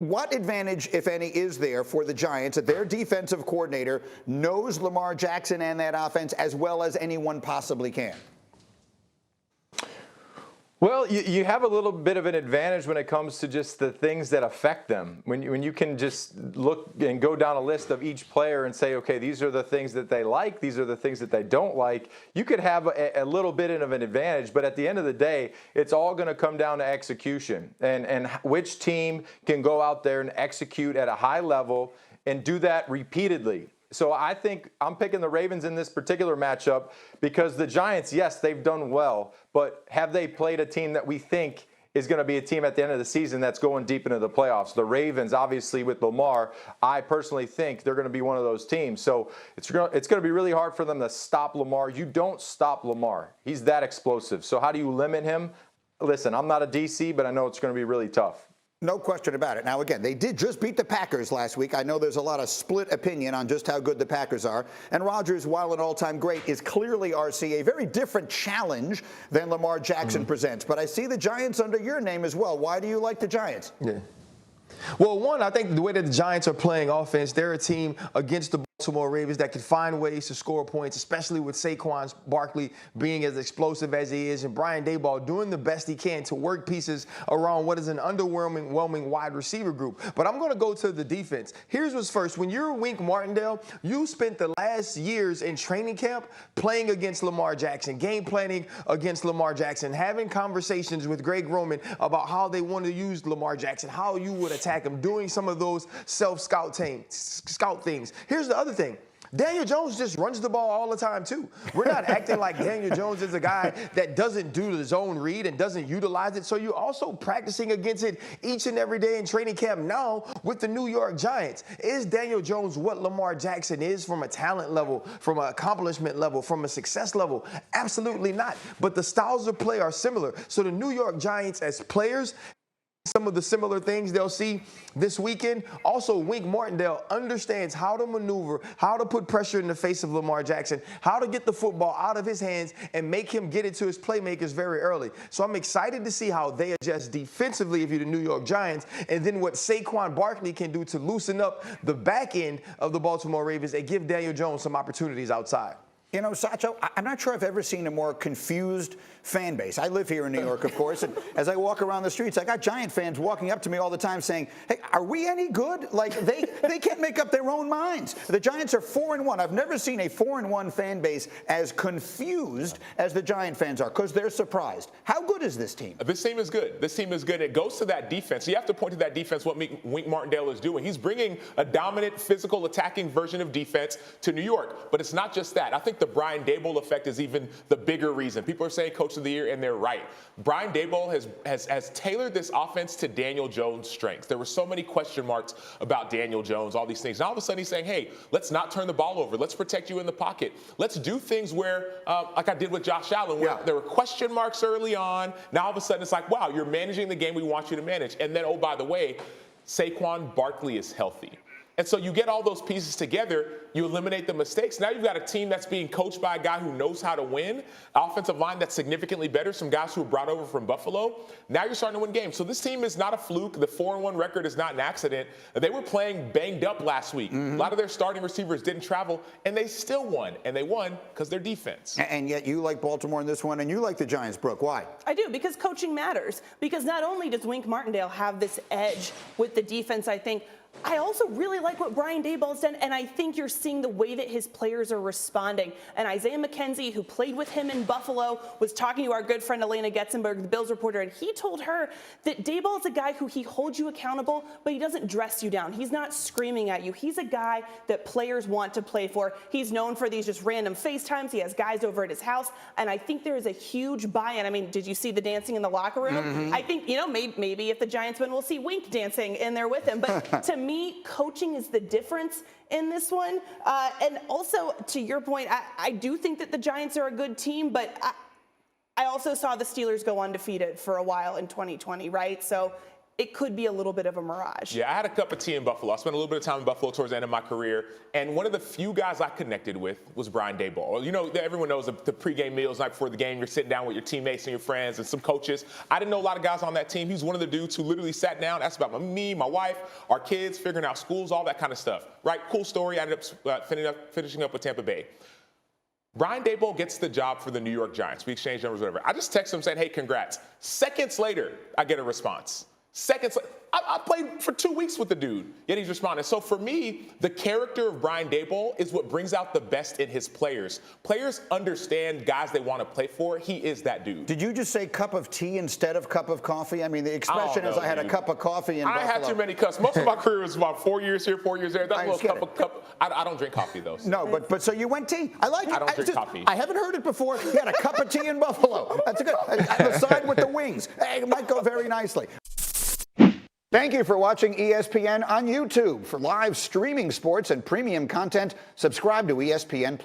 What advantage, if any, is there for the Giants that their defensive coordinator knows Lamar Jackson and that offense as well as anyone possibly can? Well, you have a little bit of an advantage when it comes to just the things that affect them. When you can just look and go down a list of each player and say, okay, these are the things that they like, these are the things that they don't like, you could have a little bit of an advantage. But at the end of the day, it's all going to come down to execution and which team can go out there and execute at a high level and do that repeatedly. So I think I'm picking the Ravens in this particular matchup because the Giants, yes, they've done well, but have they played a team that we think is going to be a team at the end of the season that's going deep into the playoffs? The Ravens, obviously, with Lamar, I personally think they're going to be one of those teams. So it's going to be really hard for them to stop Lamar. You don't stop Lamar. He's that explosive. So how do you limit him? Listen, I'm not a DC, but I know it's going to be really tough. No question about it. Now, again, they did just beat the Packers last week. I know there's a lot of split opinion on just how good the Packers are. And Rodgers, while an all-time great, is clearly, RC, a very different challenge than Lamar Jackson presents. But I see the Giants under your name as well. Why do you like the Giants? Yeah. Well, one, I think the way that the Giants are playing offense, they're a team against the Baltimore Ravens that can find ways to score points, especially with Saquon Barkley being as explosive as he is and Brian Daboll doing the best he can to work pieces around what is an underwhelming wide receiver group. But I'm going to go to the defense. Here's what's first. When you're Wink Martindale, you spent the last years in training camp playing against Lamar Jackson, game planning against Lamar Jackson, having conversations with Greg Roman about how they want to use Lamar Jackson, how you would attack him, doing some of those self-scout things. Here's the other thing. Daniel Jones just runs the ball all the time, too. We're not acting like Daniel Jones is a guy that doesn't do the zone read and doesn't utilize it. So you're also practicing against it each and every day in training camp now with the New York Giants. Is Daniel Jones what Lamar Jackson is from a talent level, from an accomplishment level, from a success level? Absolutely not. But the styles of play are similar. So the New York Giants as players, some of the similar things they'll see this weekend. Also, Wink Martindale understands how to maneuver, how to put pressure in the face of Lamar Jackson, how to get the football out of his hands and make him get it to his playmakers very early. So I'm excited to see how they adjust defensively if you're the New York Giants, and then what Saquon Barkley can do to loosen up the back end of the Baltimore Ravens and give Daniel Jones some opportunities outside. You know, Sacho, I'm not sure I've ever seen a more confused fan base. I live here in New York, of course, and as I walk around the streets, I got Giant fans walking up to me all the time saying, hey, are we any good? Like, they can't make up their own minds. The Giants are 4-1. I've never seen a 4-1 fan base as confused as the Giant fans are because they're surprised. How good is this team? This team is good. This team is good. It goes to that defense. You have to point to that defense, what Wink Martindale is doing. He's bringing a dominant, physical, attacking version of defense to New York. But it's not just that. I think the Brian Daboll effect is even the bigger reason. People are saying Coach of the Year, and they're right. Brian Daboll has tailored this offense to Daniel Jones' strengths. There were so many question marks about Daniel Jones, all these things. Now all of a sudden he's saying, hey, let's not turn the ball over. Let's protect you in the pocket. Let's do things where, like I did with Josh Allen, where there were question marks early on. Now all of a sudden it's like, wow, you're managing the game we want you to manage. And then, oh, by the way, Saquon Barkley is healthy. And so you get all those pieces together, you eliminate the mistakes. Now you've got a team that's being coached by a guy who knows how to win, offensive line that's significantly better, some guys who were brought over from Buffalo. Now you're starting to win games. So this team is not a fluke. The 4-1 record is not an accident. They were playing banged up last week. A lot of their starting receivers didn't travel, and they still won. And they won because their defense. And yet you like Baltimore in this one, and you like the Giants, Brooke. Why? I do, because coaching matters. Because not only does Wink Martindale have this edge with the defense, I think, I also really like what Brian Daboll's done, and I think you're seeing the way that his players are responding. And Isaiah McKenzie, who played with him in Buffalo, was talking to our good friend Elena Getzenberg, the Bills reporter, and he told her that Daboll is a guy who he holds you accountable, but he doesn't dress you down. He's not screaming at you. He's a guy that players want to play for. He's known for these just random FaceTimes. He has guys over at his house, and I think there is a huge buy-in. I mean, did you see the dancing in the locker room? I think, you know, maybe if the Giants win, we'll see Wink dancing in there with him. But to me, coaching is the difference in this one. And also, to your point, I do think that the Giants are a good team, but I also saw the Steelers go undefeated for a while in 2020, right? So it could be a little bit of a mirage. Yeah, I had a cup of tea in Buffalo. I spent a little bit of time in Buffalo towards the end of my career, and one of the few guys I connected with was Brian Daboll. You know, everyone knows the pregame meals night before the game. You're sitting down with your teammates and your friends and some coaches. I didn't know a lot of guys on that team. He was one of the dudes who literally sat down, asked about me, my wife, our kids, figuring out schools, all that kind of stuff. Right? Cool story. I ended up finishing up with Tampa Bay. Brian Daboll gets the job for the New York Giants. We exchanged numbers, whatever. I just text him saying, hey, congrats. Seconds later, I get a response. Seconds later. I played for 2 weeks with the dude, yet he's responding. So for me, the character of Brian Daboll is what brings out the best in his players. Players understand guys they want to play for. He is that dude. Did you just say cup of tea instead of cup of coffee? I mean, the expression is I had a cup of coffee in Buffalo. I had too many cups. Most of my career was about 4 years here, 4 years there. That little cup. I don't drink coffee, though. So. No, but so you went tea. I like it. I don't drink coffee. I haven't heard it before. You had a cup of tea in Buffalo. That's good. And the side with the wings. Hey, it might go very nicely. Thank you for watching ESPN on YouTube. For live streaming sports and premium content, subscribe to ESPN+.